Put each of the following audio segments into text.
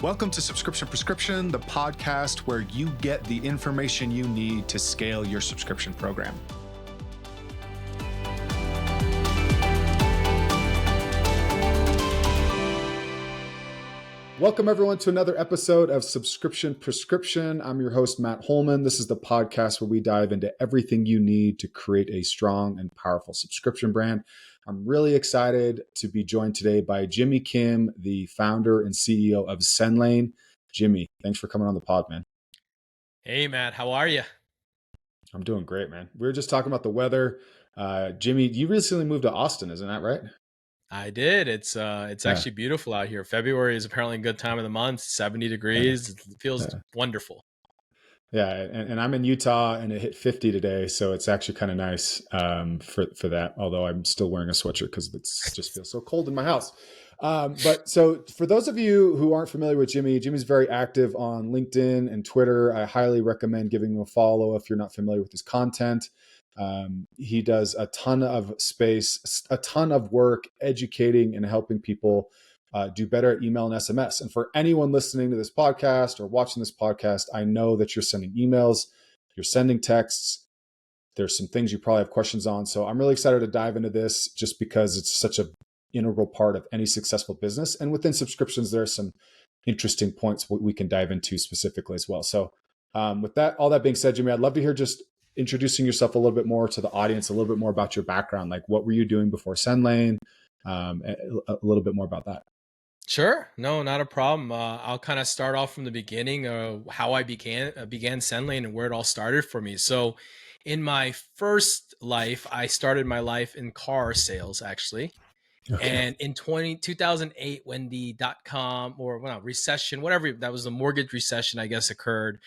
Welcome to Subscription Prescription, the podcast where you get the information you need to scale your subscription program. Welcome everyone to another episode of Subscription Prescription. I'm your host, Matt Holman. This is the podcast where we dive into everything you need to create a strong and powerful subscription brand. I'm really excited to be joined today by Jimmy Kim, the founder and CEO of Sendlane. Jimmy, thanks for coming on the pod, man. Hey, Matt, how are you? I'm doing great, man. We were just talking about the weather. Jimmy, you recently moved to Austin, isn't that right? I did. It's actually beautiful out here. February is apparently a good time of the month, 70 degrees. It feels wonderful. Yeah, and I'm in Utah and it hit 50 today, so it's actually kind of nice for that, although I'm still wearing a sweatshirt because it just feels so cold in my house. But so for those of you who aren't familiar with Jimmy, Jimmy's very active on LinkedIn and Twitter. I highly recommend giving him a follow if you're not familiar with his content. He does a ton of work educating and helping people do better at email and SMS. And for anyone listening to this podcast or watching this podcast, I know that you're sending emails, you're sending texts. There's some things you probably have questions on. So I'm really excited to dive into this just because it's such an integral part of any successful business. And within subscriptions, there are some interesting points we can dive into specifically as well. So with that, all that being said, Jimmy, I'd love to hear just introducing yourself a little bit more to the audience, a little bit more about your background. Like what were you doing before Sendlane? A little bit more about that. Sure. No, not a problem. I'll kind of start off from the beginning of how I began Sendlane and where it all started for me. So in my first life, I started my life in car sales, actually. Okay. And in 2008, when the .com recession, whatever, that was the mortgage recession, I guess, occurred,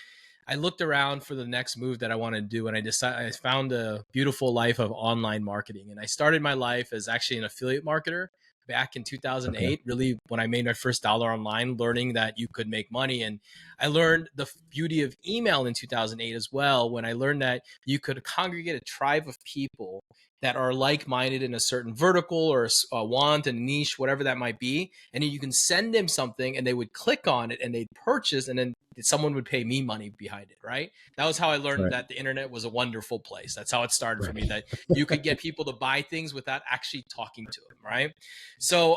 I looked around for the next move that I wanted to do, and I found a beautiful life of online marketing. And I started my life as actually an affiliate marketer back in 2008, really when I made my first dollar online, learning that you could make money. And I learned the beauty of email in 2008 as well, when I learned that you could congregate a tribe of people that are like-minded in a certain vertical or a want and niche, whatever that might be. And then you can send them something and they would click on it and they'd purchase, and then someone would pay me money behind it, right? That was how I learned that the internet was a wonderful place. That's how it started for me, that you could get people to buy things without actually talking to them, right? So,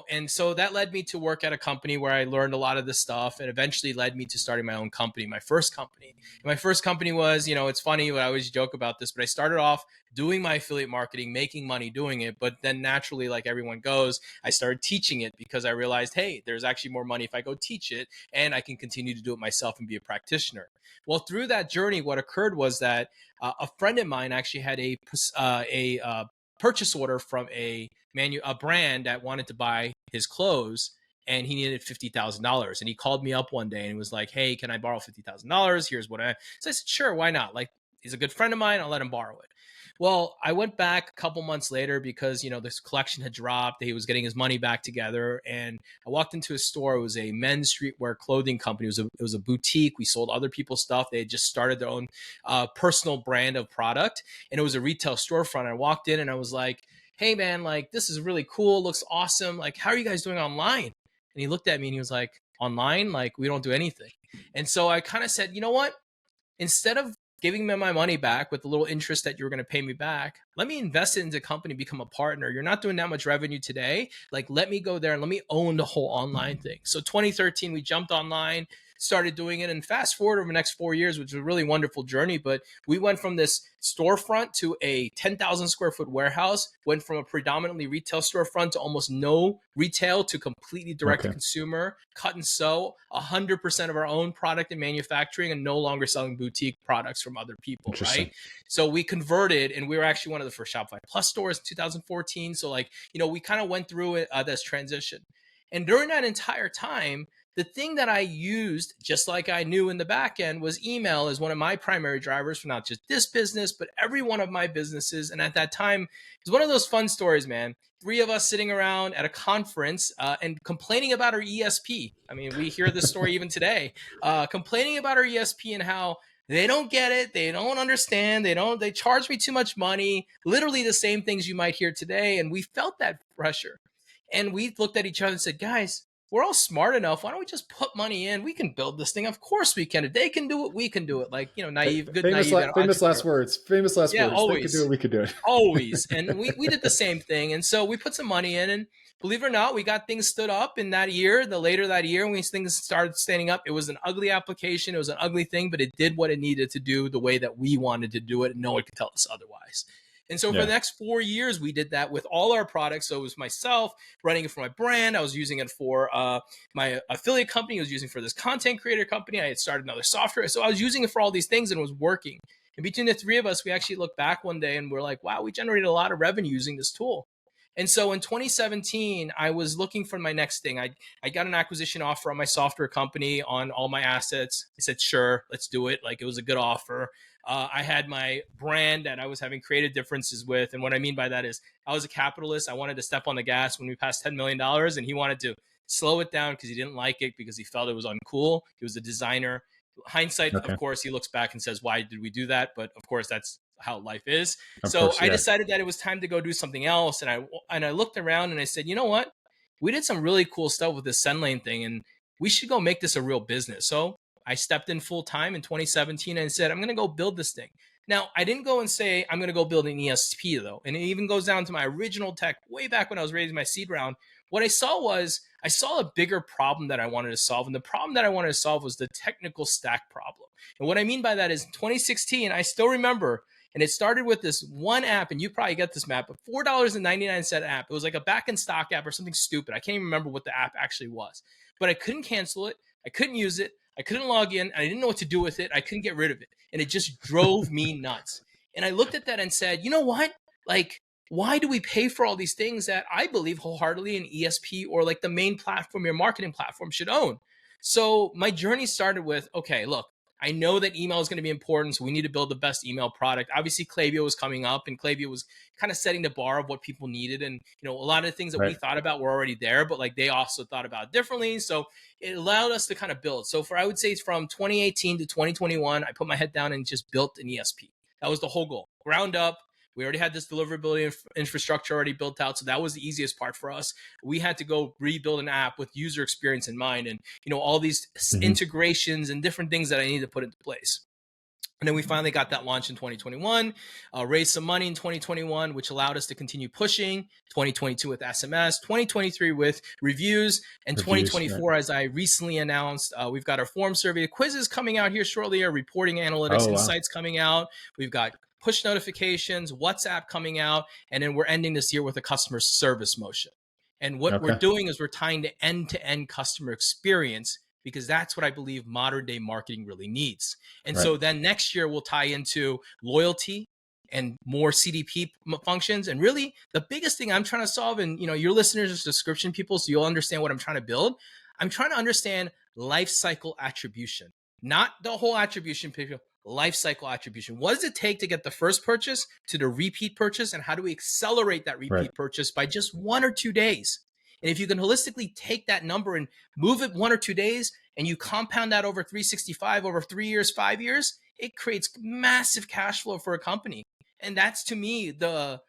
and so that led me to work at a company where I learned a lot of this stuff, and eventually led me to starting my own company, my first company. And my first company was, it's funny, I always joke about this, but I started off doing my affiliate marketing, making money doing it. But then naturally, like everyone goes, I started teaching it because I realized, hey, there's actually more money if I go teach it, and I can continue to do it myself and be a practitioner. Well, through that journey, what occurred was that a friend of mine actually had a purchase order from a brand that wanted to buy his clothes, and he needed $50,000. And he called me up one day and he was like, hey, can I borrow $50,000? Here's what so I said, sure, why not? Like, he's a good friend of mine. I'll let him borrow it. Well, I went back a couple months later because, this collection had dropped. He was getting his money back together. And I walked into a store. It was a men's streetwear clothing company. It was a boutique. We sold other people's stuff. They had just started their own personal brand of product. And it was a retail storefront. I walked in and I was like, hey, man, like, this is really cool. Looks awesome. Like, how are you guys doing online? And he looked at me and he was like, online? Like, we don't do anything. And so I kind of said, you know what? Instead of giving me my money back with a little interest that you're going to pay me back, let me invest it into a company, become a partner. You're not doing that much revenue today. Like, let me go there and let me own the whole online thing. So 2013, we jumped online, started doing it, and fast forward over the next 4 years, which was a really wonderful journey. But we went from this storefront to a 10,000 square foot warehouse, went from a predominantly retail storefront to almost no retail to completely direct to consumer, cut and sew, 100% of our own product and manufacturing, and no longer selling boutique products from other people, right? So we converted, and we were actually one of the first Shopify Plus stores in 2014. So we kind of went through it, this transition. And during that entire time, the thing that I used, just like I knew in the back end, was email as one of my primary drivers for not just this business, but every one of my businesses. And at that time, it was one of those fun stories, man. 3 of us sitting around at a conference and complaining about our ESP. I mean, we hear this story even today, complaining about our ESP and how they don't get it. They don't understand. They charge me too much money. Literally the same things you might hear today. And we felt that pressure. And we looked at each other and said, guys, we're all smart enough. Why don't we just put money in? We can build this thing. Of course we can. If they can do it, we can do it. Like, naive, good, naive Famous entrepreneur. last words. Famous last Yeah, words. They could do it. always. We could do it. Always. And we did the same thing. And so we put some money in, and believe it or not, we got things stood up in that year. The later that year, when these things started standing up, it was an ugly application. It was an ugly thing, but it did what it needed to do the way that we wanted to do it. And no one could tell us otherwise. And so for the Yeah. next 4 years, we did that with all our products. So it was myself running it for my brand. I was using it for my affiliate company. I was using it for this content creator company. I had started another software. So I was using it for all these things, and it was working. And between the three of us, we actually looked back one day and we're like, wow, we generated a lot of revenue using this tool. And so in 2017, I was looking for my next thing. I got an acquisition offer on my software company on all my assets. I said, sure, let's do it. Like, it was a good offer. I had my brand that I was having creative differences with. And what I mean by that is I was a capitalist. I wanted to step on the gas when we passed $10 million, and he wanted to slow it down because he didn't like it, because he felt it was uncool. He was a designer. Hindsight, Okay. of course, he looks back and says, why did we do that? But of course, that's how life is. Of So course. I Yeah. decided that it was time to go do something else. And I looked around and I said, you know what? We did some really cool stuff with this Sendlane thing, and we should go make this a real business. So I stepped in full time in 2017 and said, I'm going to go build this thing. Now, I didn't go and say, I'm going to go build an ESP, though. And it even goes down to my original tech way back when I was raising my seed round. What I saw a bigger problem that I wanted to solve. And the problem that I wanted to solve was the technical stack problem. And what I mean by that is, in 2016, I still remember, and it started with this one app, and you probably get this map, a $4.99 app. It was like a back in stock app or something stupid. I can't even remember what the app actually was. But I couldn't cancel it. I couldn't use it. I couldn't log in. I didn't know what to do with it. I couldn't get rid of it. And it just drove me nuts. And I looked at that and said, you know what? Like, why do we pay for all these things that I believe wholeheartedly an ESP or like the main platform, your marketing platform, should own? So my journey started with, okay, look, I know that email is going to be important, so we need to build the best email product. Obviously, Klaviyo was coming up, and Klaviyo was kind of setting the bar of what people needed. And, a lot of the things that we Right. thought about were already there, but like they also thought about it differently. So it allowed us to kind of build. So I would say it's from 2018 to 2021, I put my head down and just built an ESP. That was the whole goal. Ground up. We already had this deliverability infrastructure already built out. So that was the easiest part for us. We had to go rebuild an app with user experience in mind, and, all these integrations and different things that I needed to put into place. And then we finally got that launched in 2021, raised some money in 2021, which allowed us to continue pushing. 2022 with SMS, 2023 with reviews, and Reviews, 2024, as I recently announced, we've got our form survey quizzes coming out here shortly, our reporting analytics Oh, wow. insights coming out. We've got push notifications, WhatsApp coming out, and then we're ending this year with a customer service motion. And what we're Okay. doing is we're tying to end-to-end customer experience, because that's what I believe modern day marketing really needs. And Right. so then next year we'll tie into loyalty and more CDP functions. And really the biggest thing I'm trying to solve, and your listeners are subscription people, so you'll understand what I'm trying to build. I'm trying to understand lifecycle attribution, not the whole attribution people. Lifecycle attribution. What does it take to get the first purchase to the repeat purchase? And how do we accelerate that repeat Right. purchase by just 1 or 2 days? And if you can holistically take that number and move it 1 or 2 days, and you compound that over 365, over 3 years, 5 years, it creates massive cash flow for a company. And that's, to me, the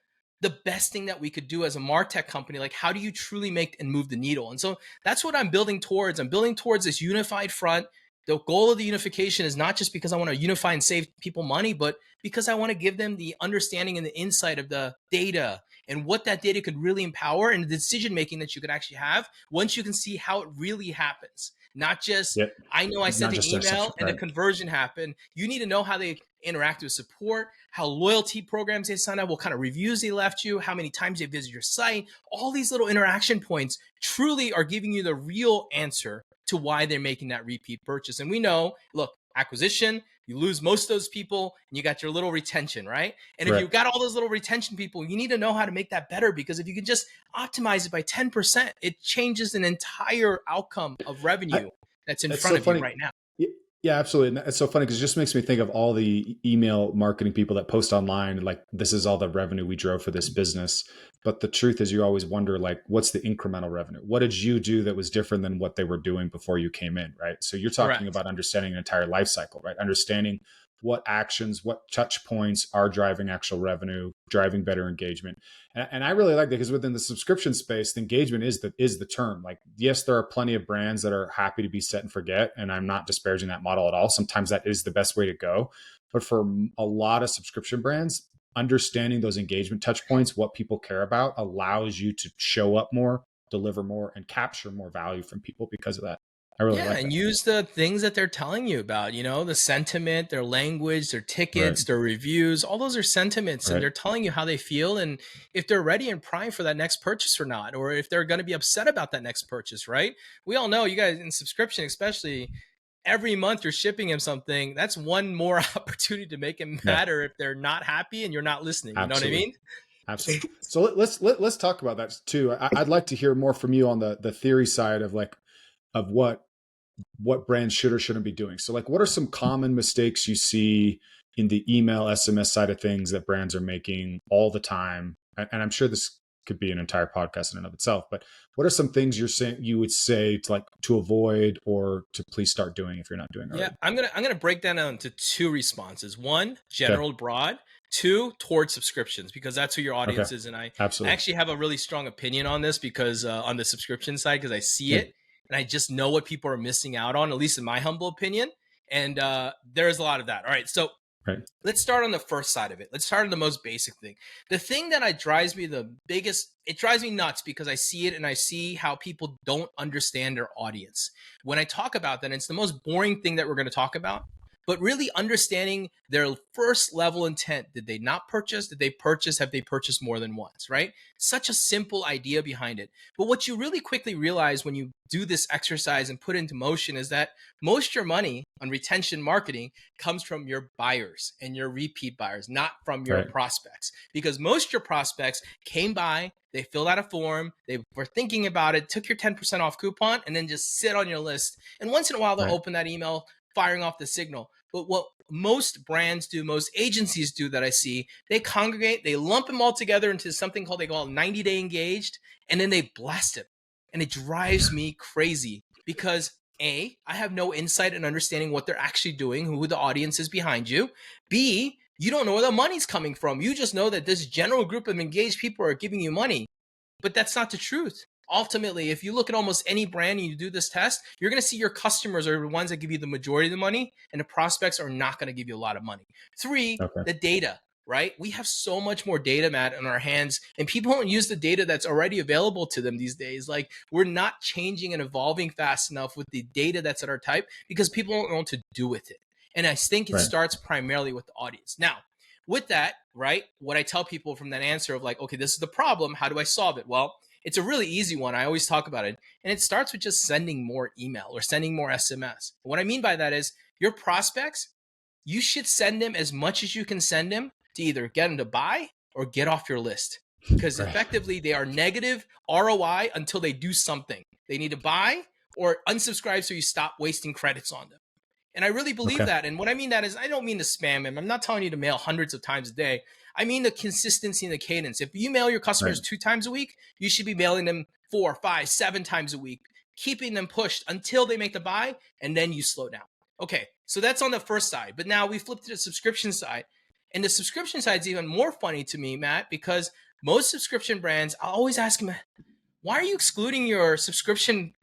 best thing that we could do as a MarTech company. Like, how do you truly make and move the needle? And so that's what I'm building towards. I'm building towards this unified front. The goal of the unification is not just because I want to unify and save people money, but because I want to give them the understanding and the insight of the data and what that data could really empower, and the decision making that you could actually have once you can see how it really happens. Not just, Yep. I know I sent Not an just email and a right. conversion happened. You need to know how they interact with support, how loyalty programs they sign up, what kind of reviews they left you, how many times they visit your site. All these little interaction points truly are giving you the real answer to why they're making that repeat purchase. And we know, look, acquisition, you lose most of those people and you got your little retention, right? And if Right. you've got all those little retention people, you need to know how to make that better, because if you can just optimize it by 10%, it changes an entire outcome of revenue that's in It's front so of you funny. right now. Yeah, absolutely. And it's so funny because it just makes me think of all the email marketing people that post online, like, this is all the revenue we drove for this business. But the truth is, you always wonder, like, what's the incremental revenue? What did you do that was different than what they were doing before you came in, right? So you're talking Correct. about understanding an entire life cycle, right? Understanding what actions, what touch points are driving actual revenue, driving better engagement. And I really like that, because within the subscription space, the engagement is the term. Like, yes, there are plenty of brands that are happy to be set and forget, and I'm not disparaging that model at all. Sometimes that is the best way to go. But for a lot of subscription brands, understanding those engagement touch points, what people care about, allows you to show up more, deliver more, and capture more value from people because of that. I really Yeah, like and that. use the things that they're telling you about, the sentiment, their language, their Right. tickets, their reviews, all those are sentiments and Right. they're telling you how they feel and if they're ready and primed for that next purchase or not, or if they're going to be upset about that next purchase, right? We all know, you guys in subscription, especially every month you're shipping them something. That's one more opportunity to make it Yeah. matter if they're not happy and you're not listening. You know what I Absolutely. mean? Absolutely. So let's talk about that too. I'd like to hear more from you on the theory side of like of what brands should or shouldn't be doing. So like, what are some common mistakes you see in the email SMS side of things that brands are making all the time? And I'm sure this could be an entire podcast in and of itself, but what are some things you would say to like to avoid or to please start doing if you're not doing Yeah, already? I'm gonna break that down into two responses. One, Okay. general broad. Two, towards subscriptions, because that's who your Okay. audience is. And I Absolutely. actually have a really strong opinion on this because on the subscription side, because I see Yeah. it and I just know what people are missing out on, at least in my humble opinion. And there's a lot of that. All right, so Right. let's start on the first side of it. Let's start on the most basic thing. The thing that drives me it drives me nuts because I see it and I see how people don't understand their audience. When I talk about that, it's the most boring thing that we're going to talk about, but really understanding their first level intent. Did they not purchase? Did they purchase? Have they purchased more than once, right? Such a simple idea behind it. But what you really quickly realize when you do this exercise and put it into motion is that most of your money on retention marketing comes from your buyers and your repeat buyers, not from your Right. prospects. Because most of your prospects came by, they filled out a form, they were thinking about it, took your 10% off coupon, and then just sit on your list. And once in a while, they'll Right. open that email, firing off the signal. But what most brands do, most agencies do that I see, they congregate, they lump them all together into something called, they call 90-day engaged, and then they blast it. And it drives me crazy because I have no insight and understanding what they're actually doing, who the audience is behind you. B, you don't know where the money's coming from. You just know that this general group of engaged people are giving you money. But that's not the truth. Ultimately, if you look at almost any brand and you do this test, you're going to see your customers are the ones that give you the majority of the money, and the prospects are not going to give you a lot of money. Three, Okay. the data, right? We have so much more data, Matt, in our hands, and people don't use the data that's already available to them these days. Like, we're not changing and evolving fast enough with the data that's at our type because people don't know what to do with it. And I think it Right. starts primarily with the audience. Now, with that, right, what I tell people from that answer of like, okay, this is the problem, how do I solve it? Well, it's a really easy one. I always talk about it. And it starts with just sending more email or sending more SMS. What I mean by that is your prospects, you should send them as much as you can send them to either get them to buy or get off your list. Because Right. effectively, they are negative ROI until they do something. They need to buy or unsubscribe so you stop wasting credits on them. And I really believe Okay. that. And what I mean that is, I don't mean to spam them. I'm not telling you to mail hundreds of times a day. I mean the consistency and the cadence. If you mail your Right. customers 2 times a week, you should be mailing them 4, 5, 7 times a week, keeping them pushed until they make the buy, and then you slow down. Okay, so that's on the first side. But now we flip to the subscription side. And the subscription side is even more funny to me, Matt, because most subscription brands, I always ask them, why are you excluding your subscription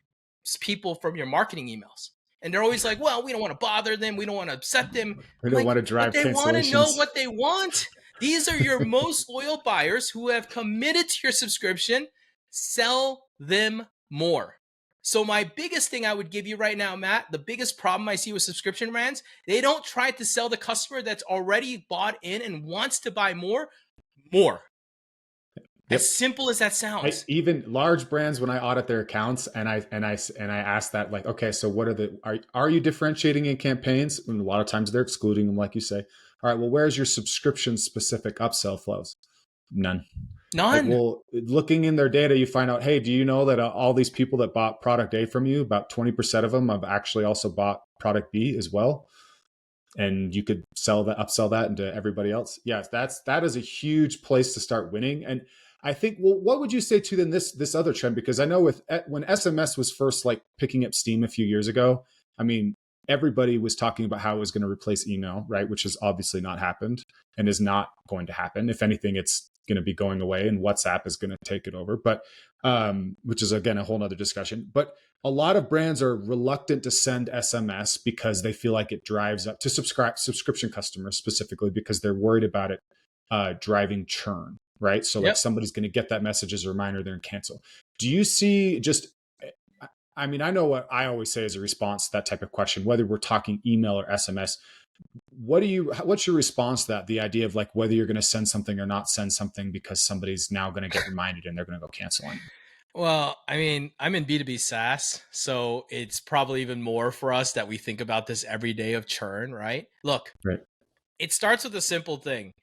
people from your marketing emails? And they're always like, well, we don't want to bother them. We don't want to upset them. We I'm don't like, want to but drive they want to know cancellations. what they want. These are your most loyal buyers who have committed to your subscription. Sell them more. So my biggest thing I would give you right now, Matt, the biggest problem I see with subscription brands, they don't try to sell the customer that's already bought in and wants to buy more. As Yep. simple as that sounds. Even large brands, when I audit their accounts and I ask that, like, okay, so what are you differentiating in campaigns? And a lot of times they're excluding them, like you say. All right, well, where's your subscription specific upsell flows? None. Like, None. well, looking in their data, you find out, hey, do you know that all these people that bought product A from you, about 20% of them have actually also bought product B as well? And you could upsell that into everybody else. Yes, that is a huge place to start winning. And I think, well, what would you say to then this other trend? Because I know when SMS was first like picking up steam a few years ago, I mean, everybody was talking about how it was going to replace email, right? Which has obviously not happened and is not going to happen. If anything, it's going to be going away, and WhatsApp is going to take it over. But which is again a whole nother discussion. But a lot of brands are reluctant to send SMS because they feel like it drives up to subscription customers specifically because they're worried about it driving churn, right? So like Yep. somebody's going to get that message as a reminder, they're going to cancel. Do you see just I mean, I know what I always say as a response to that type of question, whether we're talking email or SMS. What's your response to that? The idea of like whether you're going to send something or not send something because somebody's now going to get reminded and they're going to go cancel on you. Well, I mean, I'm in B2B SaaS, so it's probably even more for us that we think about this every day of churn, right? Look, Right. it starts with a simple thing.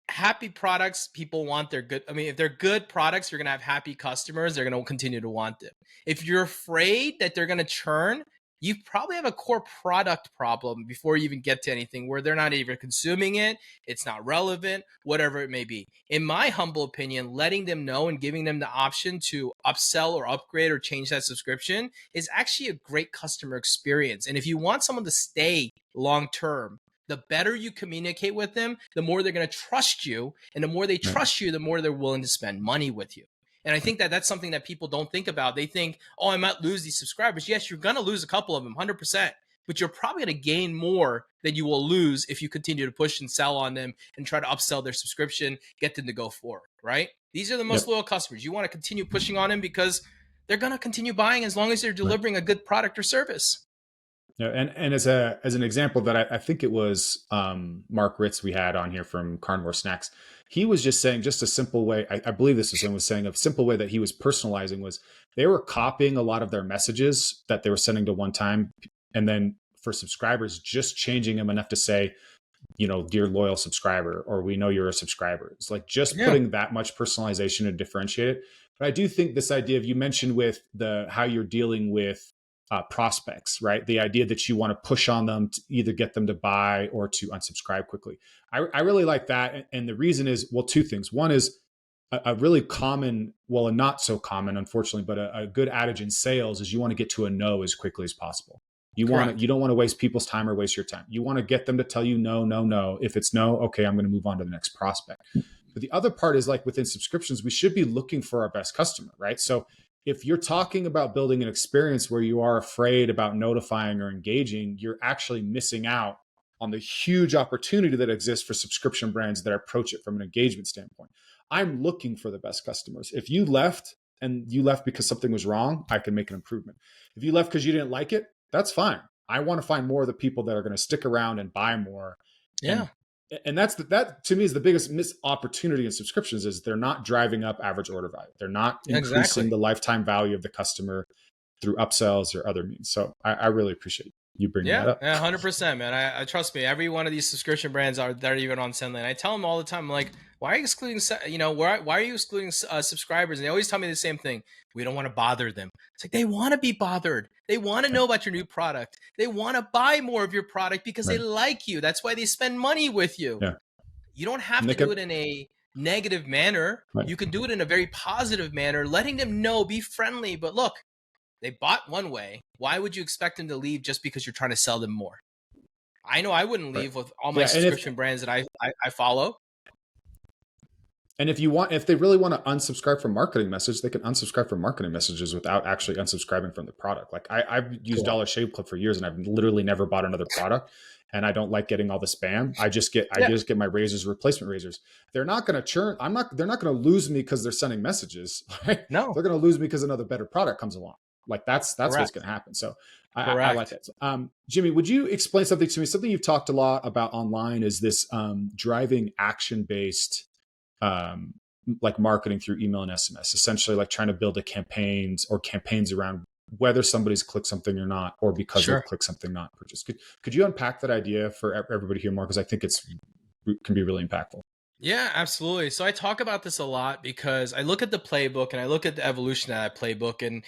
Happy products, people want their good. I mean, if they're good products, you're going to have happy customers. They're going to continue to want them. If you're afraid that they're going to churn, you probably have a core product problem before you even get to anything where they're not even consuming it. It's not relevant, whatever it may be. In my humble opinion, letting them know and giving them the option to upsell or upgrade or change that subscription is actually a great customer experience. And if you want someone to stay long term, the better you communicate with them, the more they're going to trust you. And the more they Right. trust you, the more they're willing to spend money with you. And I think that that's something that people don't think about. They think, oh, I might lose these subscribers. Yes, you're going to lose a couple of them, 100%. But you're probably going to gain more than you will lose if you continue to push and sell on them and try to upsell their subscription, get them to go forward, right? These are the most Yep. loyal customers. You want to continue pushing on them because they're going to continue buying as long as they're Right. delivering a good product or service. Yeah, and as an example that I think it was Mark Ritz we had on here from Carnivore Snacks. He was just saying just a simple way. I believe this was him was saying a simple way that he was personalizing was they were copying a lot of their messages that they were sending to one time, and then for subscribers just changing them enough to say, you know, dear loyal subscriber, or we know you're a subscriber. It's like just Yeah. putting that much personalization to differentiate it. But I do think this idea of you mentioned with the how you're dealing with prospects, right? The idea that you want to push on them to either get them to buy or to unsubscribe quickly. I really like that. And the reason is, well, two things. One is a really common, well, a not so common, unfortunately, but a good adage in sales is you want to get to a no as quickly as possible. Correct. You don't want to waste people's time or waste your time. You want to get them to tell you no, no, no. If it's no, okay, I'm going to move on to the next prospect. But the other part is like within subscriptions, we should be looking for our best customer, right? So if you're talking about building an experience where you are afraid about notifying or engaging, you're actually missing out on the huge opportunity that exists for subscription brands that approach it from an engagement standpoint. I'm looking for the best customers. If you left and you left because something was wrong, I can make an improvement. If you left because you didn't like it, that's fine. I want to find more of the people that are going to stick around and buy more. Yeah. And that's that to me is the biggest missed opportunity in subscriptions is they're not driving up average order value. They're not increasing Exactly. the lifetime value of the customer through upsells or other means. So I really appreciate you bringing that Yeah, up. 100%, man. I trust me. Every one of these subscription brands are that are even on Sendlane. I tell them all the time, I'm like, why are you excluding? Why are you excluding subscribers? And they always tell me the same thing. We don't want to bother them. It's like they want to be bothered. They want to Right. know about your new product. They want to buy more of your product because they Right. like you. That's why they spend money with you. Yeah. You don't have And they to do can, it in a negative manner. right. You can do it in a very positive manner, letting them know, be friendly. But look, they bought one way. Why would you expect them to leave just because you're trying to sell them more? I know I wouldn't Right. leave with all my Yeah. subscription brands that I follow. And if they really want to unsubscribe from marketing message, they can unsubscribe from marketing messages without actually unsubscribing from the product. Like I've used Cool. Dollar Shave Club for years and I've literally never bought another product. And I don't like getting all the spam. I just Yeah. get my razors, replacement razors. They're not going to churn. They're not going to lose me because they're sending messages. Right? No. They're going to lose me because another better product comes along. Like that's what's Correct. going to happen. So I like Correct. that. So, Jimmy, would you explain something to me? Something you've talked a lot about online is this driving action based um, like marketing through email and SMS, essentially like trying to build campaigns around whether somebody's clicked something or not, or because they've Sure. clicked something not purchased. Could you unpack that idea for everybody here more? Because I think can be really impactful. Yeah, absolutely. So I talk about this a lot because I look at the playbook and I look at the evolution of that playbook. And,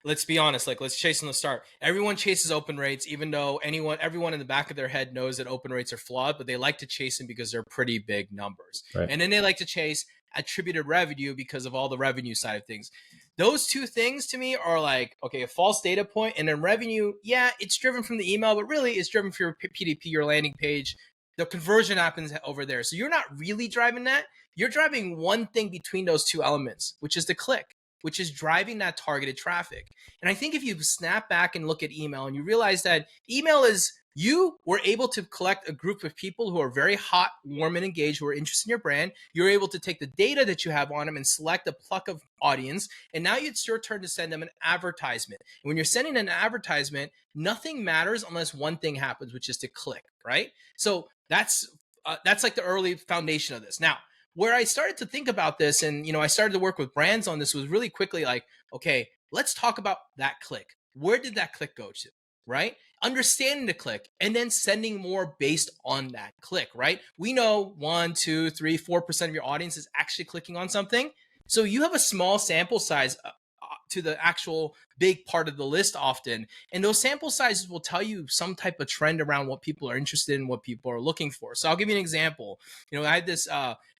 let's be honest, like let's chase from the start. Everyone chases open rates, even though everyone in the back of their head knows that open rates are flawed, but they like to chase them because they're pretty big numbers. Right. And then they like to chase attributed revenue because of all the revenue side of things. Those two things to me are like, okay, a false data point, and then revenue. Yeah, it's driven from the email, but really it's driven from your PDP, your landing page. The conversion happens over there. So you're not really driving that. You're driving one thing between those two elements, which is the click, which is driving that targeted traffic. And I think if you snap back and look at email and you realize that email is, you were able to collect a group of people who are very hot, warm, and engaged, who are interested in your brand. You're able to take the data that you have on them and select a pluck of audience. And now it's your turn to send them an advertisement. And when you're sending an advertisement, nothing matters unless one thing happens, which is to click, right? So that's like the early foundation of this. Now, where I started to think about this, and I started to work with brands on this, was really quickly like, okay, let's talk about that click. Where did that click go to, right? Understanding the click and then sending more based on that click, right? We know 1, 2, 3, 4% of your audience is actually clicking on something. So you have a small sample size to the actual big part of the list often. And those sample sizes will tell you some type of trend around what people are interested in, what people are looking for. So I'll give you an example. I had this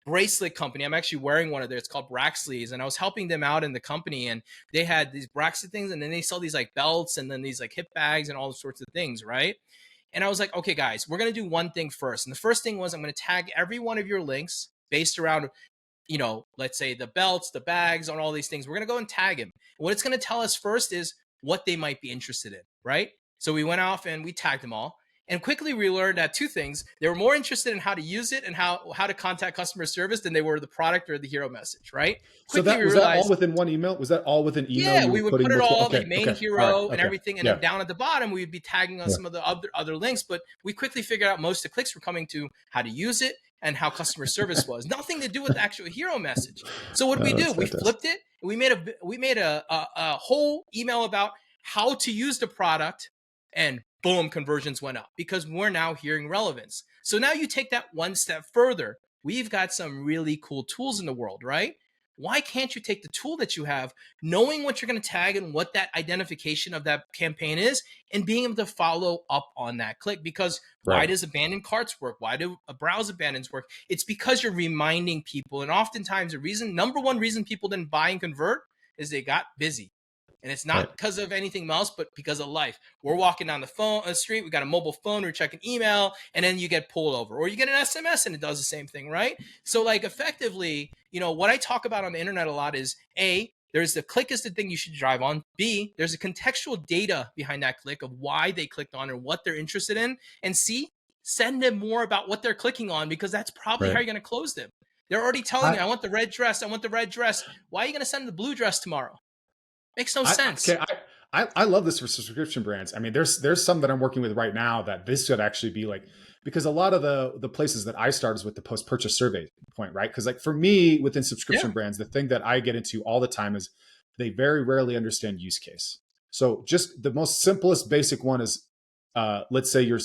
bracelet company. I'm actually wearing one of theirs. It's called Braxley's, and I was helping them out in the company, and they had these bracelet things, and then they sell these like belts and then these like hip bags and all sorts of things, right? And I was like, okay, guys, we're going to do one thing first. And the first thing was, I'm going to tag every one of your links based around, let's say the belts, the bags, on all these things. We're going to go and tag him. What it's going to tell us first is what they might be interested in, right? So we went off and we tagged them all. And quickly we learned that two things: they were more interested in how to use it and how to contact customer service than they were the product or the hero message, right? Quickly So that all within one email? Was that all within email? Yeah, we would put it all, the main hero and everything, and yeah. then down at the bottom we would be tagging on some of the other links. But we quickly figured out most of the clicks were coming to how to use it and how customer service was. Nothing to do with the actual hero message. So what did we do? We flipped it. We made a whole email about how to use the product, and boom, conversions went up because we're now hearing relevance. So now you take that one step further. We've got some really cool tools in the world, right? Why can't you take the tool that you have, knowing what you're going to tag and what that identification of that campaign is, and being able to follow up on that click? Because why does abandoned carts work? Why do browse abandons work? It's because you're reminding people. And oftentimes number one reason people didn't buy and convert is they got busy. And it's not because of anything else, but because of life. We're walking down the street, we got a mobile phone, we're checking email, and then you get pulled over. Or you get an SMS and it does the same thing, right? So like effectively, what I talk about on the internet a lot is A, there's the click is the thing you should drive on. B, there's a contextual data behind that click of why they clicked on and what they're interested in. And C, send them more about what they're clicking on, because that's probably how you're going to close them. They're already telling you, I want the red dress. I want the red dress. Why are you going to send the blue dress tomorrow? Makes no sense. I love this for subscription brands. I mean, there's some that I'm working with right now that this should actually be like, because a lot of the places that I start is with the post-purchase survey point, right? Because like for me, within subscription brands, the thing that I get into all the time is they very rarely understand use case. So just the most simplest basic one is, let's say your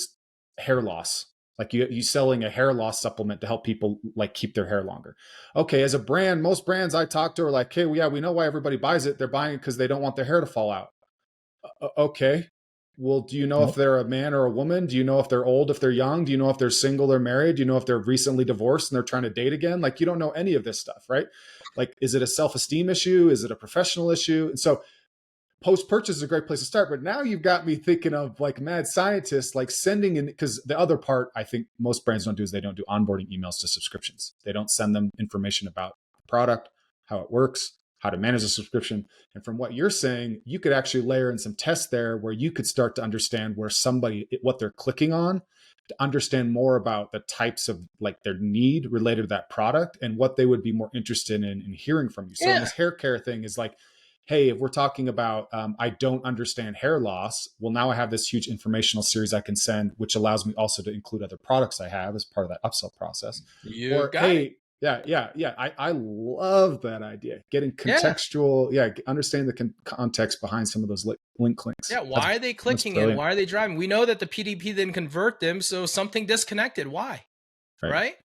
hair loss. Like you selling a hair loss supplement to help people like keep their hair longer. Okay, as a brand, most brands I talk to are like, hey, we know why everybody buys it. They're buying it because they don't want their hair to fall out. Okay, well, do you know if they're a man or a woman? Do you know if they're old, if they're young? Do you know if they're single or married? Do you know if they're recently divorced and they're trying to date again? Like you don't know any of this stuff, right? Like, is it a self-esteem issue? Is it a professional issue? And so post-purchase is a great place to start, but now you've got me thinking of like mad scientists, like sending in, because the other part I think most brands don't do is they don't do onboarding emails to subscriptions. They don't send them information about the product, how it works, how to manage a subscription. And from what you're saying, you could actually layer in some tests there where you could start to understand where what they're clicking on, to understand more about the types of like their need related to that product and what they would be more interested in hearing from you. So in this hair care thing is like, hey, if we're talking about, I don't understand hair loss, well, now I have this huge informational series I can send, which allows me also to include other products I have as part of that upsell process. I love that idea. Getting contextual, understanding the context behind some of those link clicks. Yeah, why are they clicking in? Why are they driving? We know that the PDP didn't convert them, so something disconnected. Why? Right?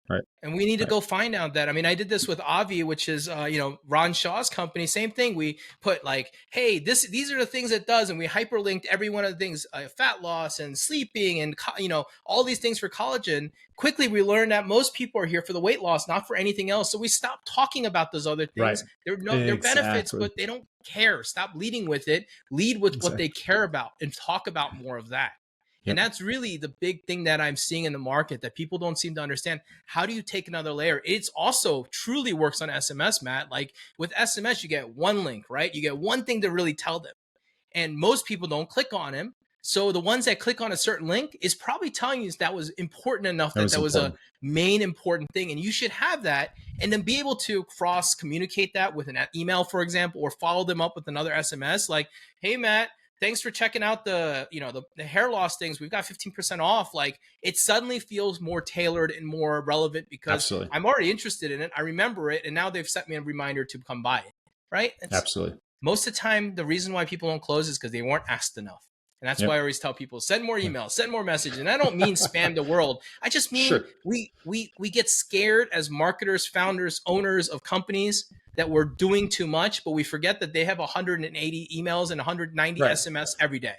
And we need to Right. go find out that. I mean, I did this with Obvi, which is Ron Shaw's company. Same thing. We put like, hey, these are the things it does, and we hyperlinked every one of the things, fat loss and sleeping, and all these things for collagen. Quickly, we learned that most people are here for the weight loss, not for anything else. So we stopped talking about those other Right. things. They're benefits, Exactly. but they don't care. Stop leading with it. Lead with what they Exactly. care about, and talk about more of that. And Yep. that's really the big thing that I'm seeing in the market that people don't seem to understand. How do you take another layer? It's also truly works on SMS, Matt. Like with SMS, you get one link, right? You get one thing to really tell them. And most people don't click on him. So the ones that click on a certain link is probably telling you that was important enough, That that was that was a important. main important thing. And you should have that, and then be able to cross communicate that with an email, for example, or follow them up with another SMS like, hey, Matt, thanks for checking out the hair loss things. We've got 15% off. Like, it suddenly feels more tailored and more relevant because Absolutely. I'm already interested in it. I remember it. And now they've sent me a reminder to come buy it. Right. It's Absolutely. most of the time, the reason why people don't close is because they weren't asked enough. And that's why I Yep. always tell people, send more emails, send more messages. And I don't mean spam the world. I just mean Sure. we get scared as marketers, founders, owners of companies that we're doing too much, but we forget that they have 180 emails and 190 Right. SMS every day.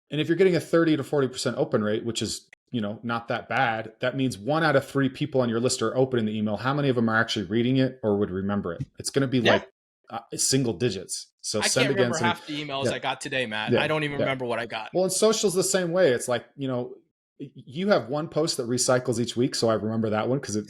And if you're getting a 30 to 40% open rate, which is, not that bad, that means 1 out of 3 people on your list are opening the email. How many of them are actually reading it or would remember it? It's going to be Yeah. like single digits. So I send can't again. remember half the emails Yeah. I got today, Matt. Yeah. I don't even Yeah. remember what I got. Well, and social's the same way. It's like, you have one post that recycles each week. So I remember that one because it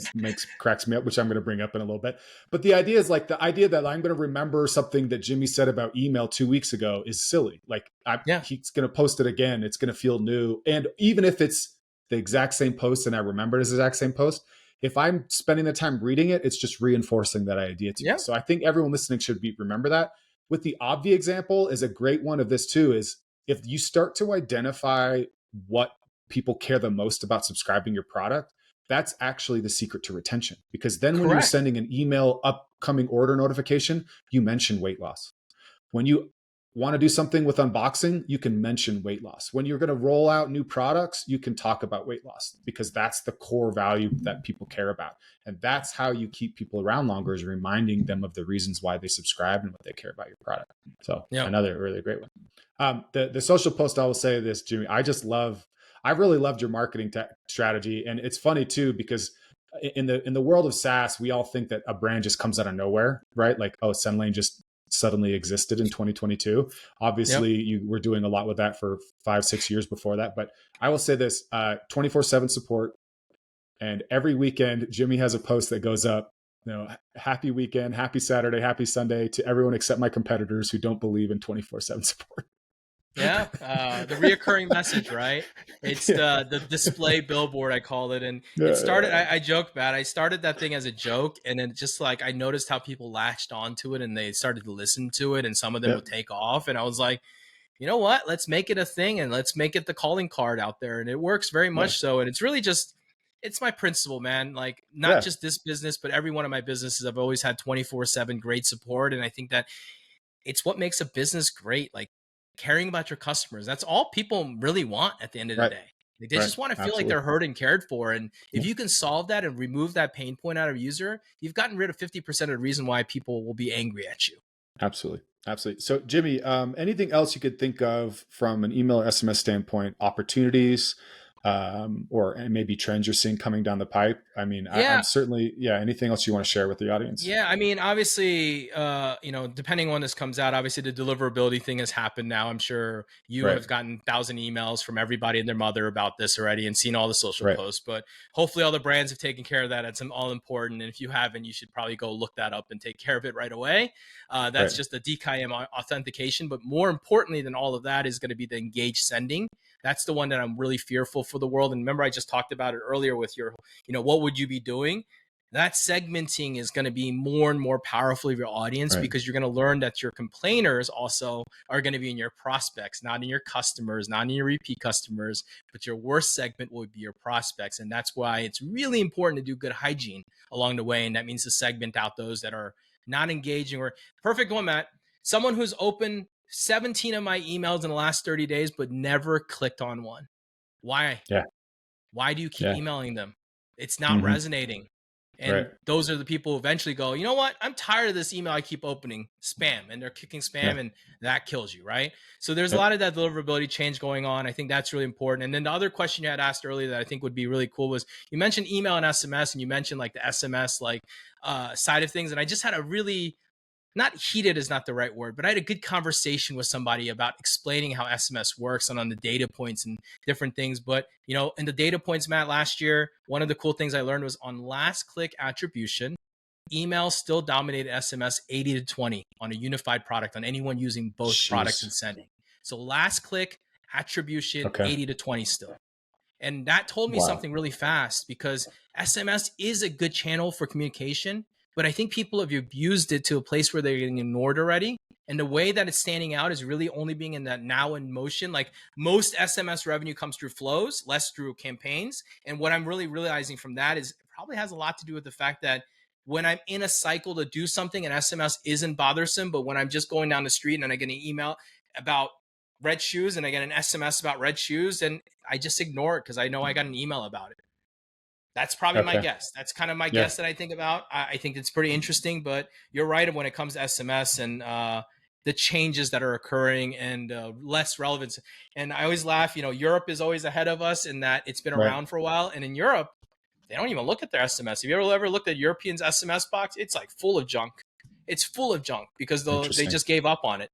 cracks me up, which I'm going to bring up in a little bit. But the idea is like the idea that I'm going to remember something that Jimmy said about email 2 weeks ago is silly. Like Yeah. he's going to post it again. It's going to feel new. And even if it's the exact same post and I remember it as the exact same post, if I'm spending the time reading it, it's just reinforcing that idea to me. Yeah. So I think everyone listening should remember that. With the Obvi example is a great one of this too, is if you start to identify what people care the most about subscribing your product, that's actually the secret to retention. Because then when you're Correct. sending an email upcoming order notification, you mention weight loss. When you want to do something with unboxing, you can mention weight loss. When you're going to roll out new products, you can talk about weight loss because that's the core value that people care about. And that's how you keep people around longer, is reminding them of the reasons why they subscribe and what they care about your product. So Yeah. another really great one. The social post, I will say this, Jimmy, I really loved your marketing strategy. And it's funny too, because in the world of SaaS, we all think that a brand just comes out of nowhere, right? Like, oh, Sendlane just suddenly existed in 2022. Obviously, Yep. you were doing a lot with that for 5-6 years before that. But I will say this, 24/7 support. And every weekend, Jimmy has a post that goes up, happy weekend, happy Saturday, happy Sunday to everyone except my competitors who don't believe in 24/7 support. Yeah, the reoccurring message, right? It's Yeah. the display billboard, I call it, and it started. Yeah. I joke about it. I started that thing as a joke, and then just like I noticed how people latched onto it and they started to listen to it, and some of them would Yep. take off, and I was like, you know what? Let's make it a thing, and let's make it the calling card out there, and it works very Yeah. much so. And it's really just it's my principle, man. Like not Yeah. just this business, but every one of my businesses, I've always had 24/7 great support, and I think that it's what makes a business great. Like caring about your customers. That's all people really want at the end of the Right. day. Like, they Right. just want to feel like Absolutely. they're heard and cared for. And if Yeah. you can solve that and remove that pain point out of a user, you've gotten rid of 50% of the reason why people will be angry at you. Absolutely. Absolutely. So, Jimmy, anything else you could think of from an email or SMS standpoint, opportunities, or maybe trends you're seeing coming down the pipe? I mean, I'm Yeah. certainly, anything else you want to share with the audience? Yeah, I mean, obviously, depending on when this comes out, obviously the deliverability thing has happened now. I'm sure you Right. have gotten 1,000 emails from everybody and their mother about this already and seen all the social Right. posts. But hopefully, all the brands have taken care of that. It's all important. And if you haven't, you should probably go look that up and take care of it right away. That's Right. just the DKIM authentication. But more importantly than all of that is going to be the engaged sending. That's the one that I'm really fearful for the world. And remember, I just talked about it earlier with your, what would you be doing? That segmenting is going to be more and more powerful of your audience Right. because you're going to learn that your complainers also are going to be in your prospects, not in your customers, not in your repeat customers, but your worst segment will be your prospects. And that's why it's really important to do good hygiene along the way. And that means to segment out those that are not engaging. Or perfect one, Matt, someone who's opened 17 of my emails in the last 30 days, but never clicked on one. Why? Yeah. Why do you keep Yeah. emailing them? It's not Mhm. resonating. And Right. those are the people who eventually go, you know what? I'm tired of this email I keep opening, spam, and they're kicking spam, Yeah. and that kills you, right? So there's a Yep. lot of that deliverability change going on. I think that's really important. And then the other question you had asked earlier that I think would be really cool was you mentioned email and SMS, and you mentioned like the SMS side of things. And I just had a really, not heated is not the right word, but I had a good conversation with somebody about explaining how SMS works and on the data points and different things. But, in the data points, Matt, last year, one of the cool things I learned was on last click attribution, email still dominated SMS 80 to 20 on a unified product on anyone using both products and Jeez. sending. So last click attribution, Okay. 80 to 20 still. And that told me Wow. something really fast because SMS is a good channel for communication, but I think people have abused it to a place where they're getting ignored already. And the way that it's standing out is really only being in that now in motion. Like most SMS revenue comes through flows, less through campaigns. And what I'm really realizing from that is it probably has a lot to do with the fact that when I'm in a cycle to do something, an SMS isn't bothersome. But when I'm just going down the street and I get an email about red shoes and I get an SMS about red shoes, and I just ignore it because I know I got an email about it. That's probably my Okay. guess. That's kind of my Yeah. guess that I think about. I think it's pretty interesting, but you're right when it comes to SMS and the changes that are occurring and less relevance. And I always laugh, Europe is always ahead of us in that it's been Right. around for a while. And in Europe, they don't even look at their SMS. Have you ever looked at Europeans' SMS box? It's like full of junk. It's full of junk because they Interesting. just gave up on it.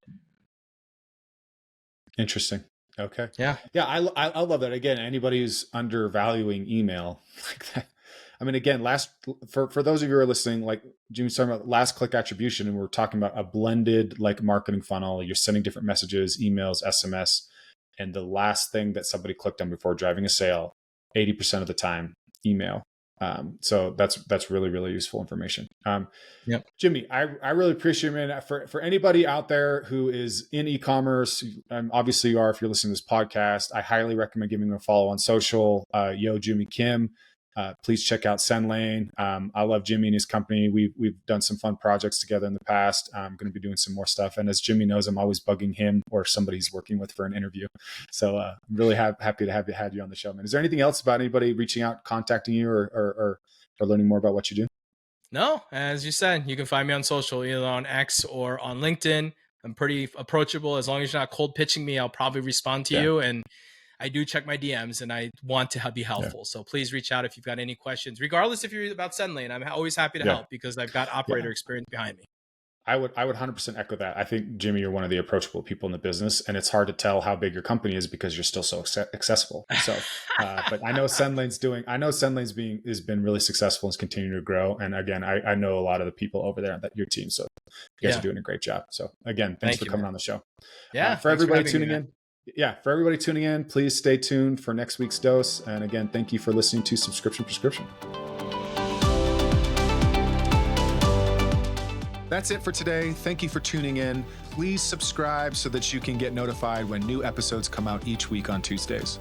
Interesting. Okay. Yeah. Yeah. I love that. Again, anybody who's undervaluing email like that. I mean, again, for those of you who are listening, like Jimmy's talking about last click attribution, and we're talking about a blended like marketing funnel. You're sending different messages, emails, SMS, and the last thing that somebody clicked on before driving a sale, 80% of the time, email. So that's really, really useful information. Yep. Jimmy, I really appreciate it, man. For anybody out there who is in e-commerce, obviously you are if you're listening to this podcast, I highly recommend giving him a follow on social. Yo, Jimmy Kim. Please check out Sendlane. I love Jimmy and his company. We've done some fun projects together in the past. I'm going to be doing some more stuff. And as Jimmy knows, I'm always bugging him or somebody he's working with for an interview. So I'm really happy to have you on the show, man. Is there anything else about anybody reaching out, contacting you, or learning more about what you do? No, as you said, you can find me on social, either on X or on LinkedIn. I'm pretty approachable. As long as you're not cold pitching me, I'll probably respond to you. And I do check my DMs and I want to be helpful. Yeah. So please reach out if you've got any questions, regardless if you're about Sendlane. I'm always happy to help because I've got operator experience behind me. I would 100% echo that. I think, Jimmy, you're one of the approachable people in the business, and it's hard to tell how big your company is because you're still so accessible. So, but I know Sendlane's has been really successful and is continuing to grow. And again, I know a lot of the people over there that your team. So you guys are doing a great job. So again, thanks for coming on the show. Yeah. For everybody tuning in. Yeah. For everybody tuning in, please stay tuned for next week's dose. And again, thank you for listening to Subscription Prescription. That's it for today. Thank you for tuning in. Please subscribe so that you can get notified when new episodes come out each week on Tuesdays.